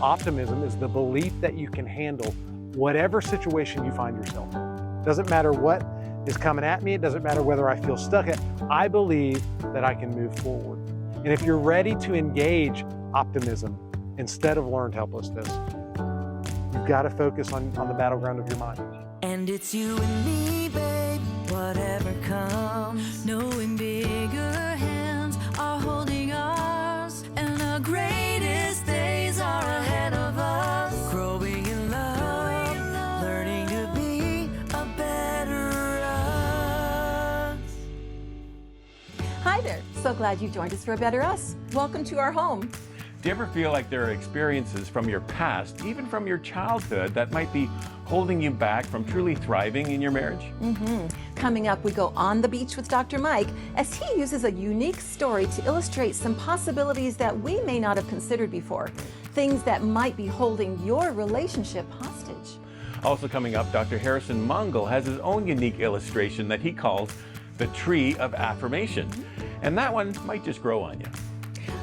Optimism is the belief that you can handle whatever situation you find yourself in. Doesn't matter what is coming at me. It doesn't matter whether I feel stuck. I believe that I can move forward. And if you're ready to engage optimism instead of learned helplessness, you've got to focus on the battleground of your mind. And it's you and me, babe, whatever comes. Knowing bigger hands are holding us, and the greatest days are ahead of us. Growing in love, learning to be a better us. Hi there, so glad you joined us for A Better Us. Welcome to our home. Do you ever feel like there are experiences from your past, even from your childhood, that might be holding you back from truly thriving in your marriage? Coming up, we go on the beach with Dr. Mike as he uses a unique story to illustrate some possibilities that we may not have considered before, things that might be holding your relationship hostage. Also coming up, Dr. Harrison Mungal has his own unique illustration that he calls the Tree of Affirmation. And that one might just grow on you.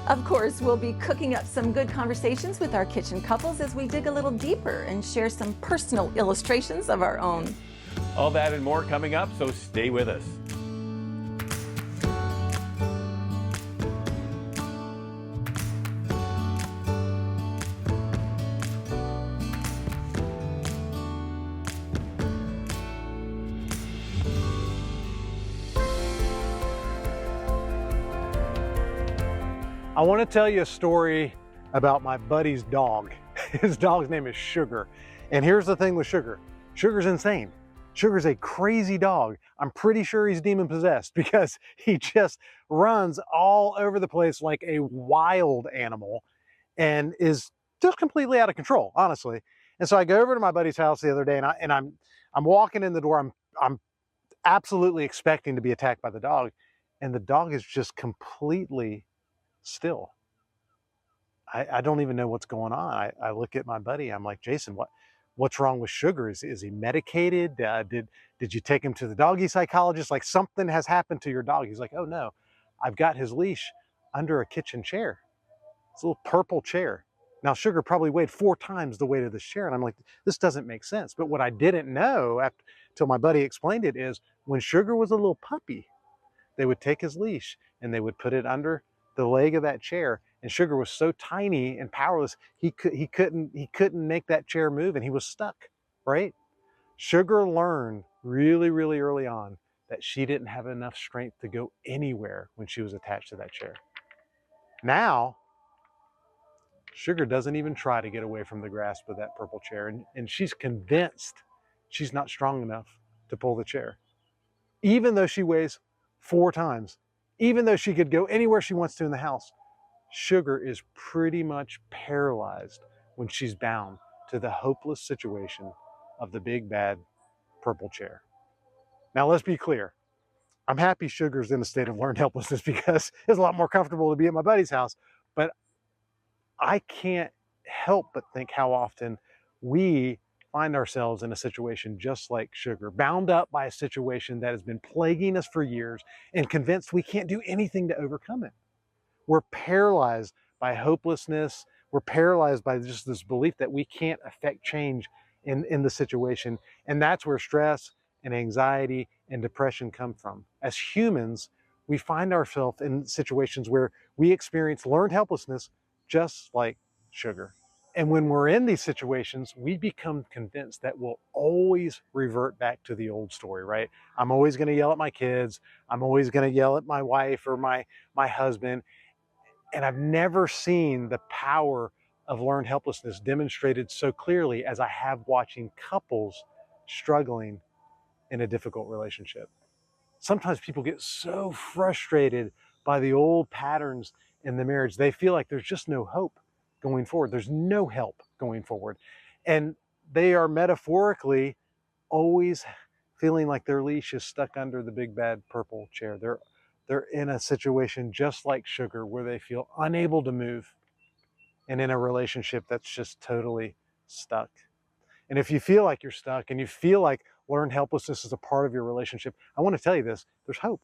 Of course, we'll be cooking up some good conversations with our kitchen couples as we dig a little deeper and share some personal illustrations of our own. All that and more coming up, so stay with us. I want to tell you a story about my buddy's dog. His dog's name is Sugar. And here's the thing with Sugar. Sugar's insane. Sugar's a crazy dog. I'm pretty sure he's demon possessed because he just runs all over the place like a wild animal and is just completely out of control, honestly. And so I go over to my buddy's house the other day and I'm walking in the door. I'm absolutely expecting to be attacked by the dog, and the dog is just completely still. I don't even know what's going on. I look at my buddy. I'm like, Jason, what's wrong with Sugar? Is he medicated? Did you take him to the doggy psychologist? Like, something has happened to your dog. He's like, oh no, I've got his leash under a kitchen chair. It's a little purple chair. Now Sugar probably weighed 4 times the weight of this chair. And I'm like, this doesn't make sense. But what I didn't know till my buddy explained it is when Sugar was a little puppy, they would take his leash and they would put it under the leg of that chair, and Sugar was so tiny and powerless he couldn't make that chair move, and he was stuck, right? Sugar learned really early on that she didn't have enough strength to go anywhere when she was attached to that chair. Now Sugar doesn't even try to get away from the grasp of that purple chair, and she's convinced she's not strong enough to pull the chair, even though she weighs 4 times. Even though she could go anywhere she wants to in the house, Sugar is pretty much paralyzed when she's bound to the hopeless situation of the big bad purple chair. Now let's be clear. I'm happy Sugar's in a state of learned helplessness because it's a lot more comfortable to be at my buddy's house. But I can't help but think how often we find ourselves in a situation just like Sugar, bound up by a situation that has been plaguing us for years and convinced we can't do anything to overcome it. We're paralyzed by hopelessness. We're paralyzed by just this belief that we can't affect change in the situation. And that's where stress and anxiety and depression come from. As humans, we find ourselves in situations where we experience learned helplessness just like Sugar. And when we're in these situations, we become convinced that we'll always revert back to the old story, right? I'm always going to yell at my kids. I'm always going to yell at my wife or my husband. And I've never seen the power of learned helplessness demonstrated so clearly as I have watching couples struggling in a difficult relationship. Sometimes people get so frustrated by the old patterns in the marriage, they feel like there's just no hope going forward. There's no help going forward. And they are metaphorically always feeling like their leash is stuck under the big bad purple chair. They're in a situation just like Sugar where they feel unable to move and in a relationship that's just totally stuck. And if you feel like you're stuck and you feel like learned helplessness is a part of your relationship, I want to tell you this, there's hope.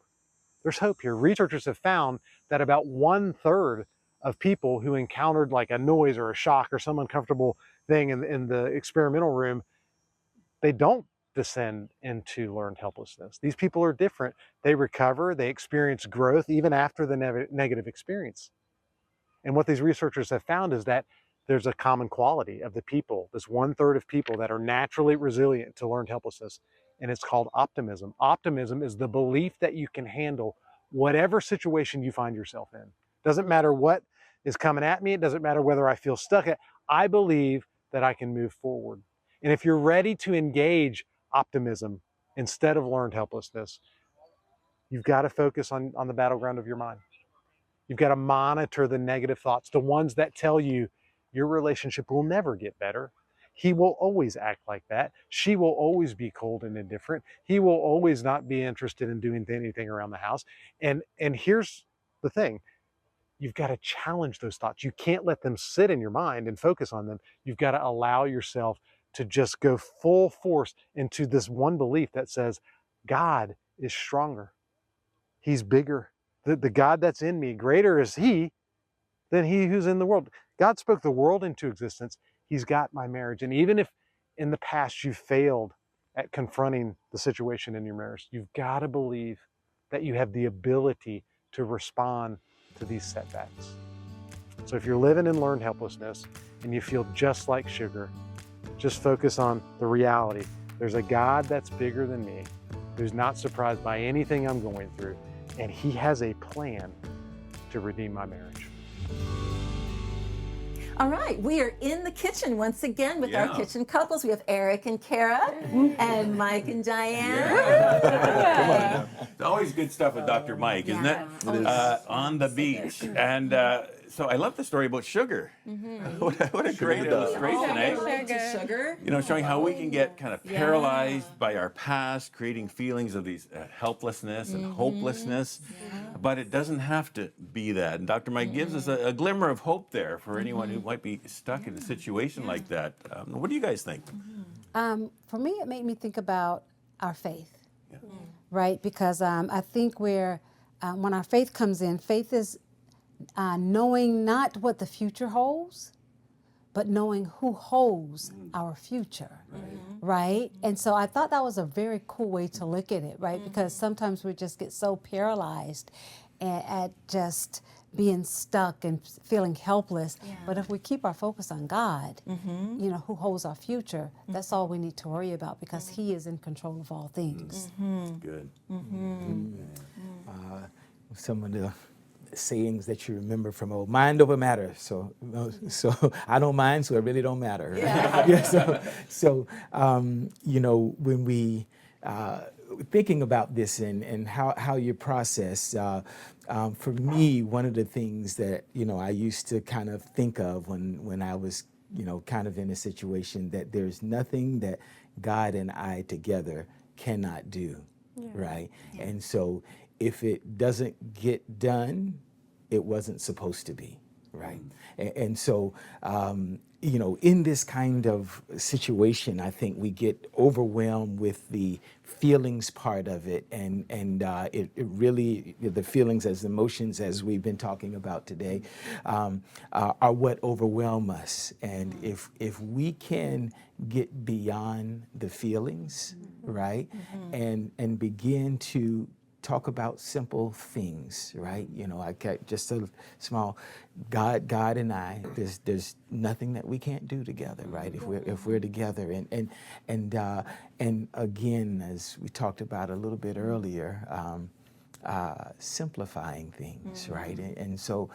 There's hope here. Researchers have found that about 1/3 of people who encountered like a noise or a shock or some uncomfortable thing in the experimental room, they don't descend into learned helplessness. These people are different. They recover, they experience growth even after the negative experience. And what these researchers have found is that there's a common quality of the people, this 1/3 of people that are naturally resilient to learned helplessness, and it's called optimism. Optimism is the belief that you can handle whatever situation you find yourself in. Doesn't matter what is coming at me, it doesn't matter whether I feel stuck. I believe that I can move forward. And if you're ready to engage optimism instead of learned helplessness, you've got to focus on the battleground of your mind. You've got to monitor the negative thoughts, the ones that tell you your relationship will never get better. He will always act like that. She will always be cold and indifferent. He will always not be interested in doing anything around the house. And here's the thing. You've got to challenge those thoughts. You can't let them sit in your mind and focus on them. You've got to allow yourself to just go full force into this one belief that says, God is stronger. He's bigger. The God that's in me, greater is he than he who's in the world. God spoke the world into existence. He's got my marriage. And even if in the past you failed at confronting the situation in your marriage, you've got to believe that you have the ability to respond to these setbacks. So if you're living in learned helplessness and you feel just like Sugar, just focus on the reality. There's a God that's bigger than me, who's not surprised by anything I'm going through, and he has a plan to redeem my marriage. All right, we are in the kitchen once again with our kitchen couples. We have Eric and Kara and Mike and Diane. It's always good stuff with Dr. Mike, isn't it? On the beach. And so I love the story about sugar. What a great illustration, eh? Sugar. You know, showing how we can get kind of paralyzed by our past, creating feelings of these helplessness and hopelessness. But it doesn't have to be that. And Dr. Mike gives us a glimmer of hope there for anyone who might be stuck in a situation like that. What do you guys think? For me, it made me think about our faith, right? Because I think when our faith comes in, faith is knowing not what the future holds, but knowing who holds our future, right? And so I thought that was a very cool way to look at it, right? Because sometimes we just get so paralyzed at just being stuck and feeling helpless. But if we keep our focus on God, you know, who holds our future, that's all we need to worry about, because he is in control of all things. Good. Some of the sayings that you remember from old, mind over matter. So I don't mind, so it really don't matter. So you know, when we thinking about this and how you process, for me, one of the things that, you know, I used to kind of think of when I was, you know, kind of in a situation, that there's nothing that God and I together cannot do, right? And so if it doesn't get done, it wasn't supposed to be, right? And so, you know, in this kind of situation, I think we get overwhelmed with the feelings part of it, and it really, the feelings as emotions, as we've been talking about today, are what overwhelm us. And if we can get beyond the feelings, right, and begin to talk about simple things, right? You know, I kept just a small God and I. There's nothing that we can't do together, right? If we're together, and again, as we talked about a little bit earlier, simplifying things, right? And so,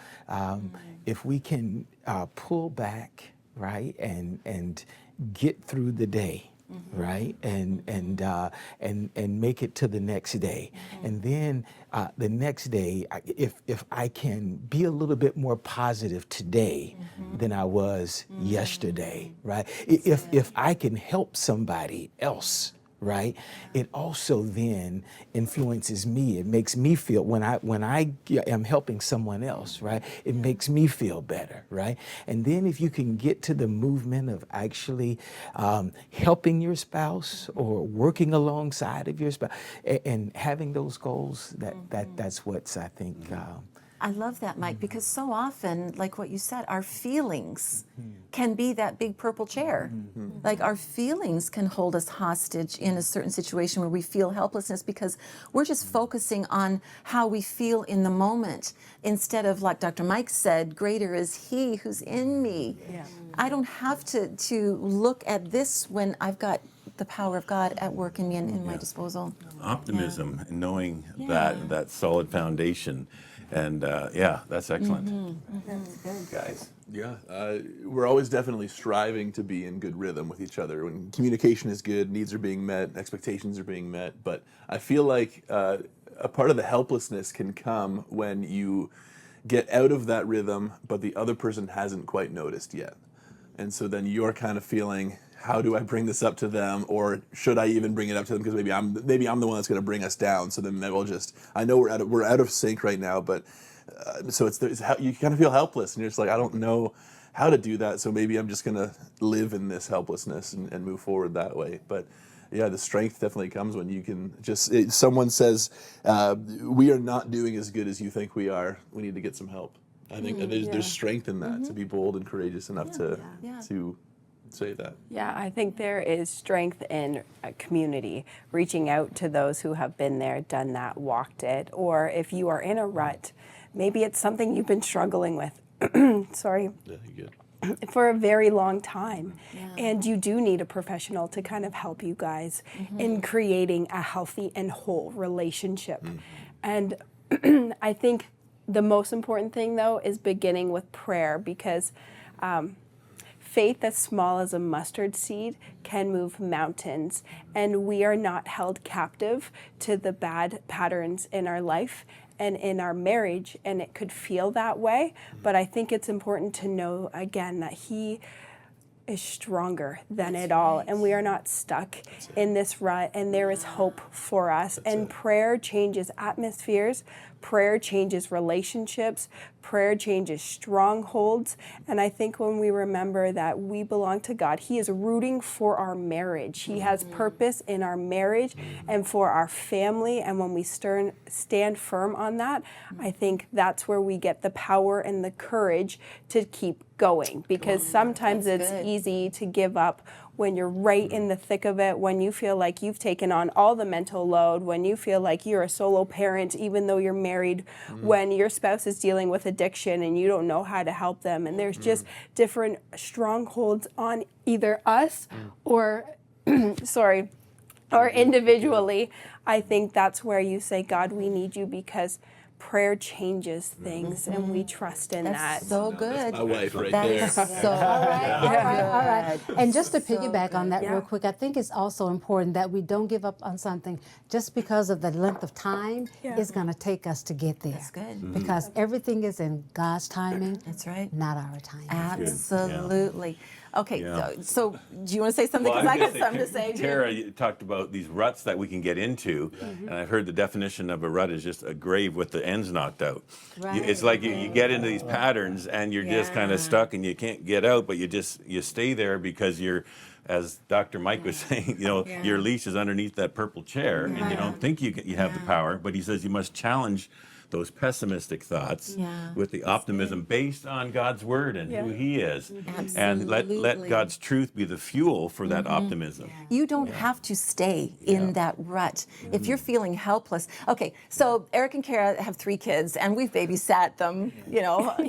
if we can pull back, right, and get through the day, right, and make it to the next day, and then the next day, if I can be a little bit more positive today than I was yesterday, right? If I can help somebody else, right, it also then influences me. It makes me feel, when I am helping someone else, right, it makes me feel better, right? And then if you can get to the movement of actually helping your spouse or working alongside of your spouse and having those goals, that's what's, I think, I love that, Mike, because so often, like what you said, our feelings can be that big purple chair. Like our feelings can hold us hostage in a certain situation where we feel helplessness because we're just focusing on how we feel in the moment instead of, like Dr. Mike said, greater is He who's in me. Yeah. I don't have to look at this when I've got the power of God at work in me and in my disposal. Optimism, and knowing that solid foundation. And that's excellent. That's good. Guys. Yeah, we're always definitely striving to be in good rhythm with each other. When communication is good, needs are being met, expectations are being met. But I feel like a part of the helplessness can come when you get out of that rhythm, but the other person hasn't quite noticed yet. And so then you're kind of feeling, how do I bring this up to them, or should I even bring it up to them because maybe I'm the one that's going to bring us down. So then maybe I know we're out of sync right now, but so it's how you kind of feel helpless, and you're just like, I don't know how to do that. So maybe I'm just going to live in this helplessness and move forward that way. But yeah, the strength definitely comes when you can someone says, we are not doing as good as you think we are. We need to get some help. I think there's strength in that, to be bold and courageous enough to say that. Yeah, I think there is strength in a community, reaching out to those who have been there, done that, walked it, or if you are in a rut, maybe it's something you've been struggling with, sorry, Yeah, you good. for a very long time. And you do need a professional to kind of help you guys in creating a healthy and whole relationship. And I think the most important thing, though, is beginning with prayer, because faith as small as a mustard seed can move mountains, and we are not held captive to the bad patterns in our life and in our marriage, and it could feel that way, but I think it's important to know, again, that He is stronger than it all, and we are not stuck in this rut, and there is hope for us. And prayer changes atmospheres, prayer changes relationships, prayer changes strongholds. And I think when we remember that we belong to God, He is rooting for our marriage. He has purpose in our marriage and for our family. And when we stand firm on that, I think that's where we get the power and the courage to keep going. Because sometimes it's easy to give up when you're right in the thick of it, when you feel like you've taken on all the mental load, when you feel like you're a solo parent even though you're married, when your spouse is dealing with addiction and you don't know how to help them. And there's just different strongholds on either us or, or individually. I think that's where you say, God, we need you, because prayer changes things, and we trust in that. So good. My wife right That there. is so All right. good. And just to So piggyback on that Yeah. real quick, I think it's also important that we don't give up on something just because of the length of time it's going to take us to get there. That's good. Because everything is in God's timing, That's right. not our timing. Absolutely. Okay, Yeah. so do you want to say something? Because I got something to say too. Tara, you talked about these ruts that we can get into, and I've heard the definition of a rut is just a grave with the ends knocked out. It's like you get into these patterns and you're just kind of stuck and you can't get out, but you stay there because you're, as Dr. Mike was saying, your leash is underneath that purple chair, and you don't think you have the power, but he says you must challenge those pessimistic thoughts with the optimism based on God's word and who He is. And let God's truth be the fuel for that optimism. You don't have to stay in that rut. If you're feeling helpless. Okay, so Eric and Kara have 3 kids, and we've babysat them,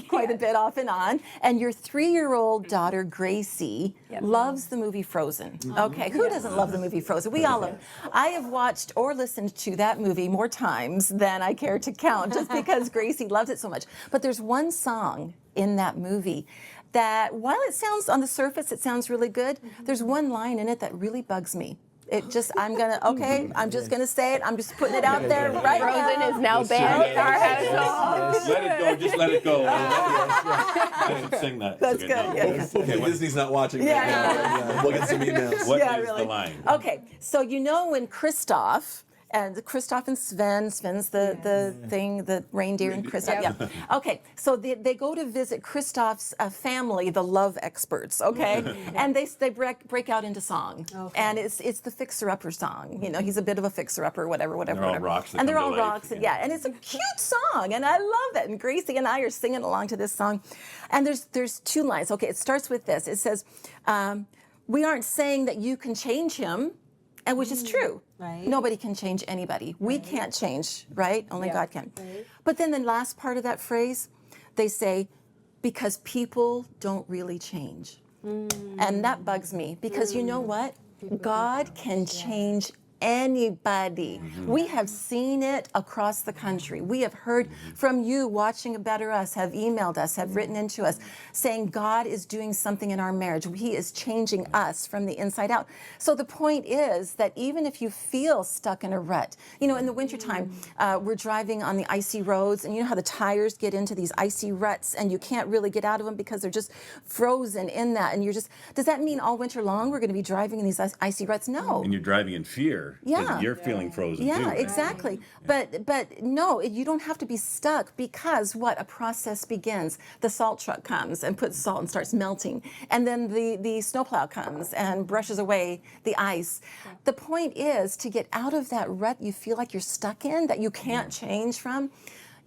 quite a bit off and on. And your 3-year-old daughter, Gracie, loves the movie Frozen. Okay, who doesn't love the movie Frozen? We all love it. I have watched or listened to that movie more times than I care to count, just because Gracie loves it so much. But there's one song in that movie that, while it sounds on the surface, it sounds really good, there's one line in it that really bugs me. I'm just gonna say it. I'm just putting it out there right now. Frozen is now banned in our household. Let it go, just let it go. I should sing that. That's good. Yeah. Hopefully Disney's not watching right now. We'll get some emails. What is the line? Okay, so when Kristoff And Christoph and Sven. Sven's the thing, the reindeer, and Christoph. Yeah. Okay. So they go to visit Christoph's family, the love experts. Okay. And they break out into song. Okay. And it's the fixer-upper song. You know, he's a bit of a fixer-upper, whatever. They're all rocks. And they're all rocks. And, yeah. And it's a cute song, and I love that. And Gracie and I are singing along to this song. And there's 2 lines. Okay. It starts with this. It says, "We aren't saying that you can change him." And which is true. Right. Nobody can change anybody. We can't change, right? Only God can. Right. But then the last part of that phrase, they say, because people don't really change. And that bugs me, because you know what? God can change anybody. We have seen it across the country. We have heard from you watching A Better Us, have emailed us, have written into us, saying God is doing something in our marriage. He is changing us from the inside out. So the point is that even if you feel stuck in a rut, you know, in the wintertime, we're driving on the icy roads, and you know how the tires get into these icy ruts and you can't really get out of them because they're just frozen in that. And you're just, does that mean all winter long we're going to be driving in these icy ruts? No. And you're driving in fear. Yeah. You're feeling frozen too. Yeah, exactly. But no, you don't have to be stuck, because what? A process begins. The salt truck comes and puts salt and starts melting. And then the snowplow comes and brushes away the ice. The point is to get out of that rut you feel like you're stuck in, that you can't change from.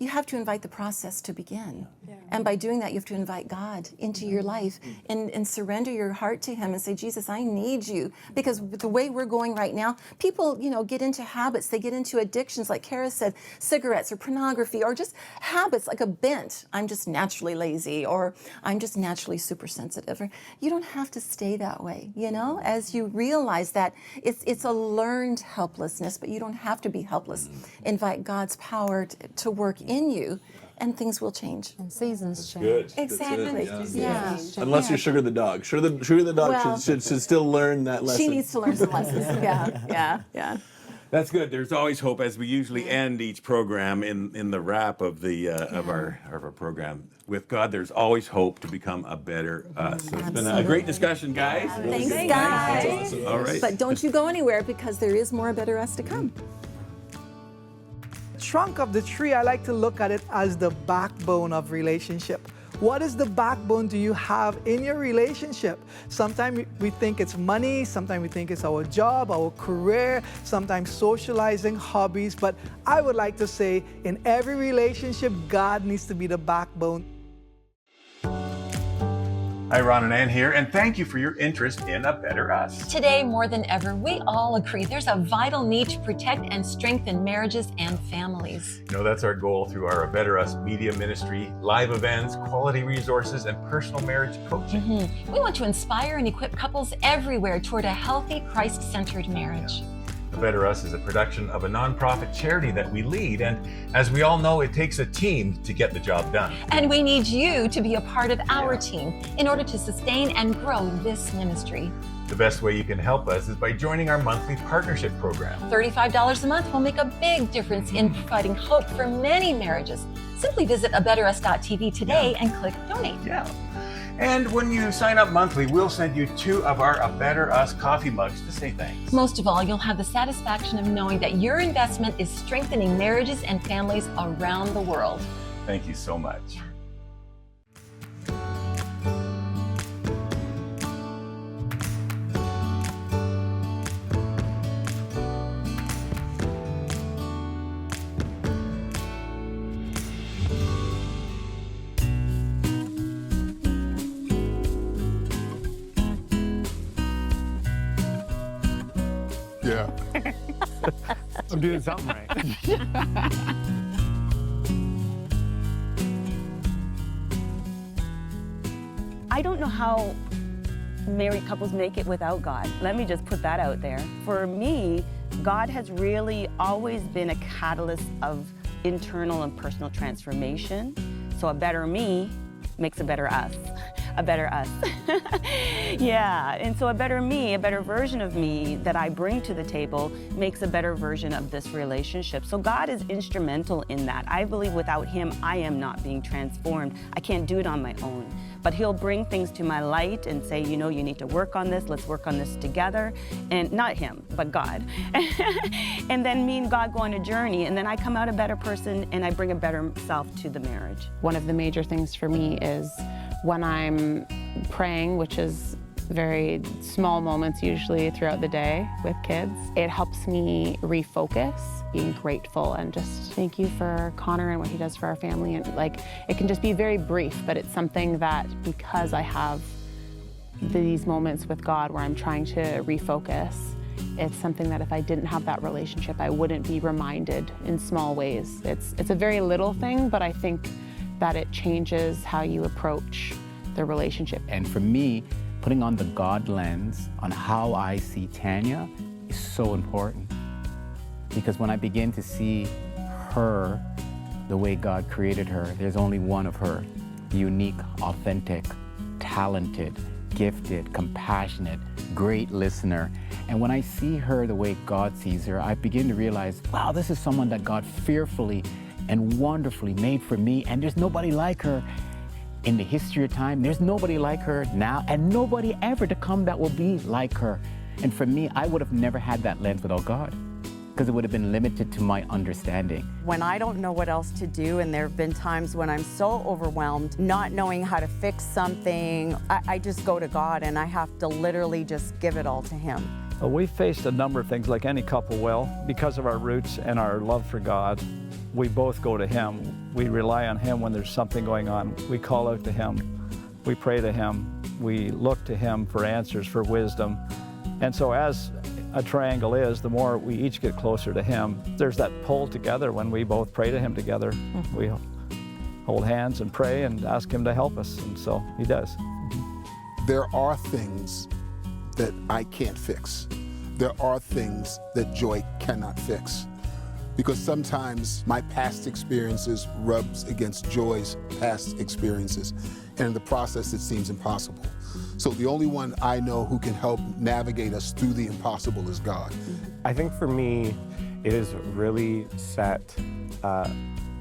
You have to invite the process to begin. And by doing that, you have to invite God into your life and surrender your heart to Him and say, Jesus, I need you. Because the way we're going right now, people, you know, get into habits, they get into addictions, like Kara said, cigarettes or pornography, or just habits like a bent. I'm just naturally lazy, or I'm just naturally super sensitive. Or, you don't have to stay that way, you know, as you realize that it's a learned helplessness, but you don't have to be helpless. Invite God's power to work in you, and things will change. And seasons change. Good. Exactly. Yeah. Unless you're Sugar the dog. Sugar the dog Well, should still learn that lesson. She needs to learn some lessons. Yeah. That's good. There's always hope, as we usually end each program in the wrap of the of our program. With God, there's always hope to become a better us. So it's been a great discussion, guys. Thanks, guys. Awesome. All right. But don't you go anywhere, because there is more Better Us to come. Trunk of the tree, I like to look at it as the backbone of relationship. What is the backbone do you have in your relationship? Sometimes we think it's money, sometimes we think it's our job, our career, sometimes socializing, hobbies, but I would like to say in every relationship, God needs to be the backbone. Hi, Ron and Ann here, and thank you for your interest in A Better Us. Today, more than ever, we all agree there's a vital need to protect and strengthen marriages and families. You know, that's our goal through our A Better Us media ministry, live events, quality resources, and personal marriage coaching. We want to inspire and equip couples everywhere toward a healthy, Christ-centered marriage. A Better Us is a production of a nonprofit charity that we lead, and as we all know, it takes a team to get the job done. And we need you to be a part of our team in order to sustain and grow this ministry. The best way you can help us is by joining our monthly partnership program. $35 a month will make a big difference in providing hope for many marriages. Simply visit abetterus.tv today and click donate. Yeah. And when you sign up monthly, we'll send you 2 of our A Better Us coffee mugs to say thanks. Most of all, you'll have the satisfaction of knowing that your investment is strengthening marriages and families around the world. Thank you so much. Yeah. I'm doing something right. I don't know how married couples make it without God. Let me just put that out there. For me, God has really always been a catalyst of internal and personal transformation. So a better me makes a better us. a better us. Yeah, and so a better me, a better version of me that I bring to the table makes a better version of this relationship. So God is instrumental in that. I believe without him, I am not being transformed. I can't do it on my own. But he'll bring things to my light and say, you know, you need to work on this, let's work on this together. And not him, but God. And then me and God go on a journey, and then I come out a better person and I bring a better self to the marriage. One of the major things for me is when I'm praying, which is very small moments usually throughout the day with kids, it helps me refocus, being grateful and just thank you for Connor and what he does for our family. And like, it can just be very brief, but it's something that because I have these moments with God where I'm trying to refocus, it's something that if I didn't have that relationship, I wouldn't be reminded in small ways. It's a very little thing, but I think that it changes how you approach the relationship. And for me, putting on the God lens on how I see Tanya is so important. Because when I begin to see her the way God created her, there's only one of her, unique, authentic, talented, gifted, compassionate, great listener. And when I see her the way God sees her, I begin to realize, wow, this is someone that God fearfully and wonderfully made for me, and there's nobody like her in the history of time. There's nobody like her now, and nobody ever to come that will be like her. And for me, I would have never had that lens without God, because it would have been limited to my understanding. When I don't know what else to do, and there have been times when I'm so overwhelmed, not knowing how to fix something, I just go to God and I have to literally just give it all to him. We've faced a number of things like any couple will. Because of our roots and our love for God, we both go to him. We rely on him when there's something going on. We call out to him. We pray to him. We look to him for answers, for wisdom. And so as a triangle is, the more we each get closer to him, there's that pull together when we both pray to him together. We hold hands and pray and ask him to help us, and so he does. There are things that I can't fix. There are things that Joy cannot fix. Because sometimes my past experiences rubs against Joy's past experiences, and in the process it seems impossible. So the only one I know who can help navigate us through the impossible is God. I think for me, it is really set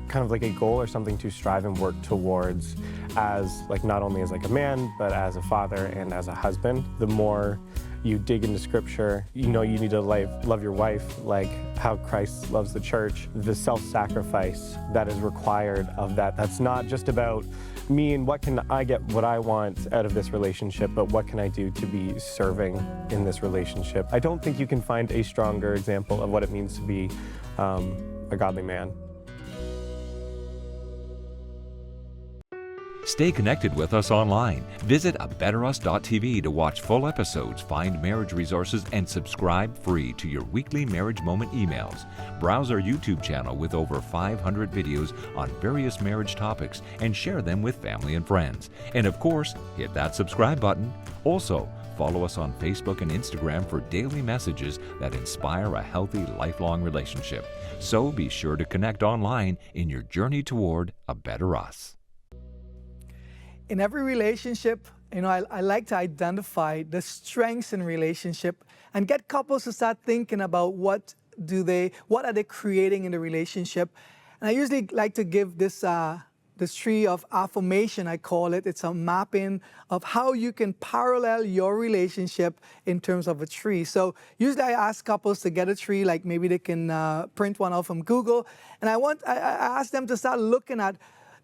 kind of like a goal or something to strive and work towards as like not only as like a man, but as a father and as a husband. The more you dig into scripture, you know you need to love your wife like how Christ loves the church. The self-sacrifice that is required of that. That's not just about me and what can I get what I want out of this relationship, but what can I do to be serving in this relationship. I don't think you can find a stronger example of what it means to be a godly man. Stay connected with us online. Visit abetterus.tv to watch full episodes, find marriage resources, and subscribe free to your weekly Marriage Moment emails. Browse our YouTube channel with over 500 videos on various marriage topics and share them with family and friends. And of course, hit that subscribe button. Also, follow us on Facebook and Instagram for daily messages that inspire a healthy, lifelong relationship. So be sure to connect online in your journey toward a better us. In every relationship, you know, I like to identify the strengths in relationship and get couples to start thinking about what are they creating in the relationship. And I usually like to give this Tree of Affirmation, I call it. It's a mapping of how you can parallel your relationship in terms of a tree. So usually I ask couples to get a tree, like maybe they can print one out from Google. And I ask them to start looking at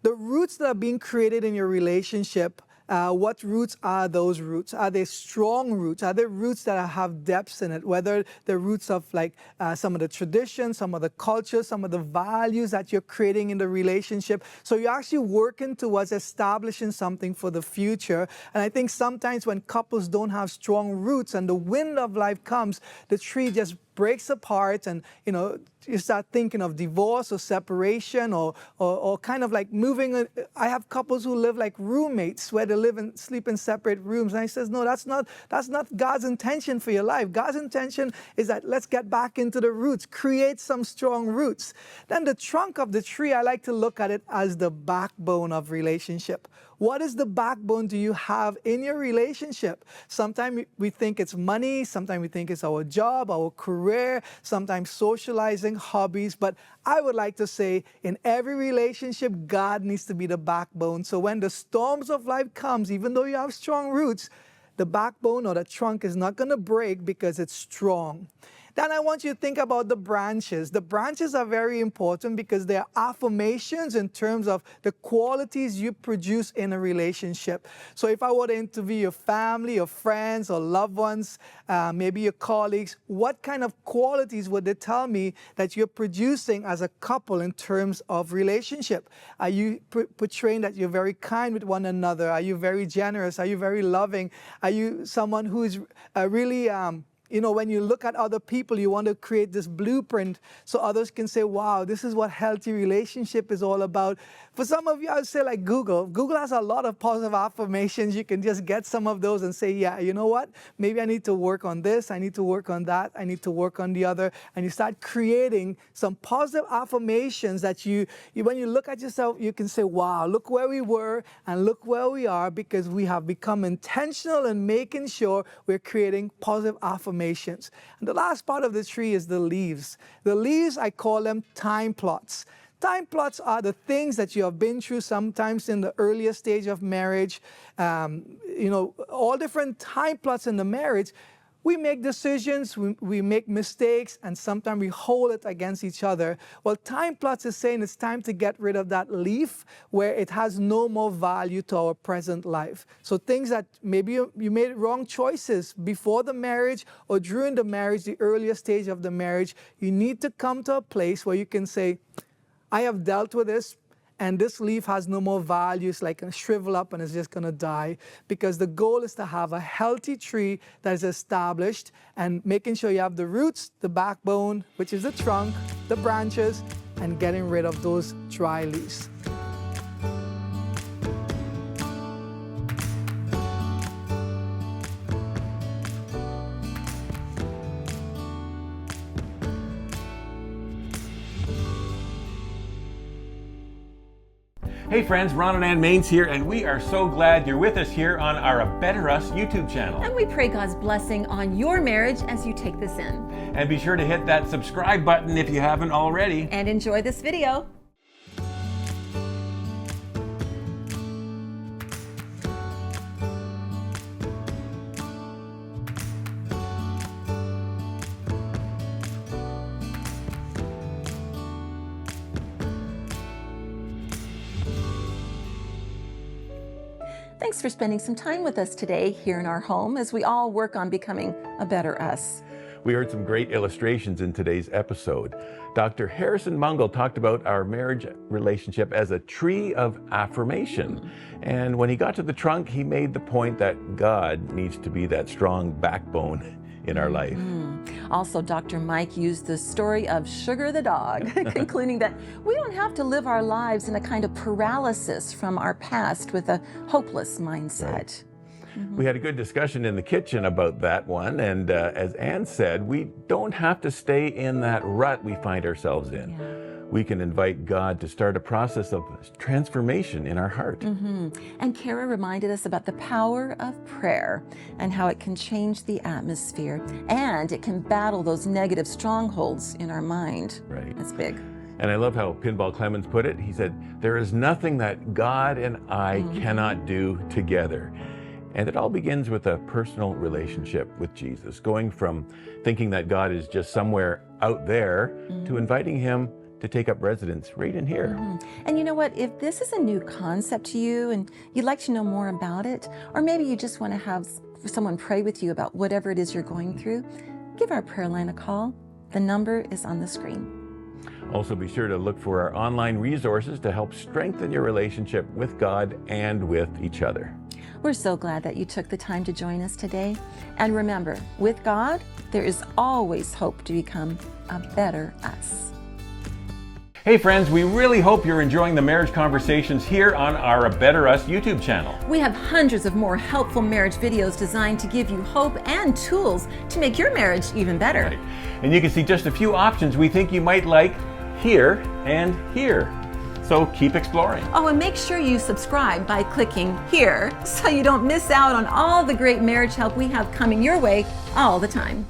the roots that are being created in your relationship. What roots are those roots? Are they strong roots? Are they roots that have depths in it? Whether they're roots of like some of the traditions, some of the cultures, some of the values that you're creating in the relationship. So you're actually working towards establishing something for the future. And I think sometimes when couples don't have strong roots and the wind of life comes, the tree just breaks apart, and you start thinking of divorce or separation or kind of like moving. I have couples who live like roommates where they live and sleep in separate rooms. And I says, no, that's not God's intention for your life. God's intention is that let's get back into the roots, create some strong roots. Then the trunk of the tree, I like to look at it as the backbone of relationship. What is the backbone do you have in your relationship? Sometimes we think it's money, sometimes we think it's our job, our career, sometimes socializing, hobbies. But I would like to say in every relationship, God needs to be the backbone. So when the storms of life comes, even though you have strong roots, the backbone or the trunk is not going to break because it's strong. Then I want you to think about the branches. The branches are very important because they are affirmations in terms of the qualities you produce in a relationship. So if I were to interview your family, your friends, or loved ones, maybe your colleagues, what kind of qualities would they tell me that you're producing as a couple in terms of relationship? Are you portraying that you're very kind with one another? Are you very generous? Are you very loving? Are you someone who is really... you know, when you look at other people, you want to create this blueprint so others can say, wow, this is what healthy relationship is all about. For some of you, I would say like Google. Google has a lot of positive affirmations. You can just get some of those and say, yeah, you know what? Maybe I need to work on this. I need to work on that. I need to work on the other. And you start creating some positive affirmations that you when you look at yourself, you can say, wow, look where we were and look where we are, because we have become intentional in making sure we're creating positive affirmations. And the last part of the tree is the leaves. The leaves, I call them time plots. Time plots are the things that you have been through sometimes in the earlier stage of marriage. You know, all different time plots in the marriage. We make decisions, we make mistakes, and sometimes we hold it against each other. Well, time plots is saying it's time to get rid of that leaf where it has no more value to our present life. So things that maybe you made wrong choices before the marriage or during the marriage, the earlier stage of the marriage, you need to come to a place where you can say, I have dealt with this, and this leaf has no more value. It's like going to shrivel up and it's just going to die, because the goal is to have a healthy tree that is established and making sure you have the roots, the backbone, which is the trunk, the branches, and getting rid of those dry leaves. Hey friends, Ron and Ann Maines here, and we are so glad you're with us here on our A Better Us YouTube channel. And we pray God's blessing on your marriage as you take this in. And be sure to hit that subscribe button if you haven't already. And enjoy this video. Thanks for spending some time with us today here in our home as we all work on becoming a better us. We heard some great illustrations in today's episode. Dr. Harrison Mungal talked about our marriage relationship as a tree of affirmation. And when he got to the trunk, he made the point that God needs to be that strong backbone in our life. Also, Dr. Mike used the story of Sugar the dog, concluding that we don't have to live our lives in a kind of paralysis from our past with a hopeless mindset. Right. We had a good discussion in the kitchen about that one, and as Ann said, we don't have to stay in that rut we find ourselves in. Yeah. We can invite God to start a process of transformation in our heart. And Kara reminded us about the power of prayer and how it can change the atmosphere, and it can battle those negative strongholds in our mind. Right. That's big. And I love how Pinball Clemens put it. He said, there is nothing that God and I cannot do together. And it all begins with a personal relationship with Jesus, going from thinking that God is just somewhere out there to inviting him to take up residence right in here. And you know what, if this is a new concept to you and you'd like to know more about it, or maybe you just want to have someone pray with you about whatever it is you're going through, give our prayer line a call. The number is on the screen. Also be sure to look for our online resources to help strengthen your relationship with God and with each other. We're so glad that you took the time to join us today. And remember, with God, there is always hope to become a better us. Hey friends, we really hope you're enjoying the marriage conversations here on our A Better Us YouTube channel. We have hundreds of more helpful marriage videos designed to give you hope and tools to make your marriage even better. Right. And you can see just a few options we think you might like here and here. So keep exploring. Oh, and make sure you subscribe by clicking here so you don't miss out on all the great marriage help we have coming your way all the time.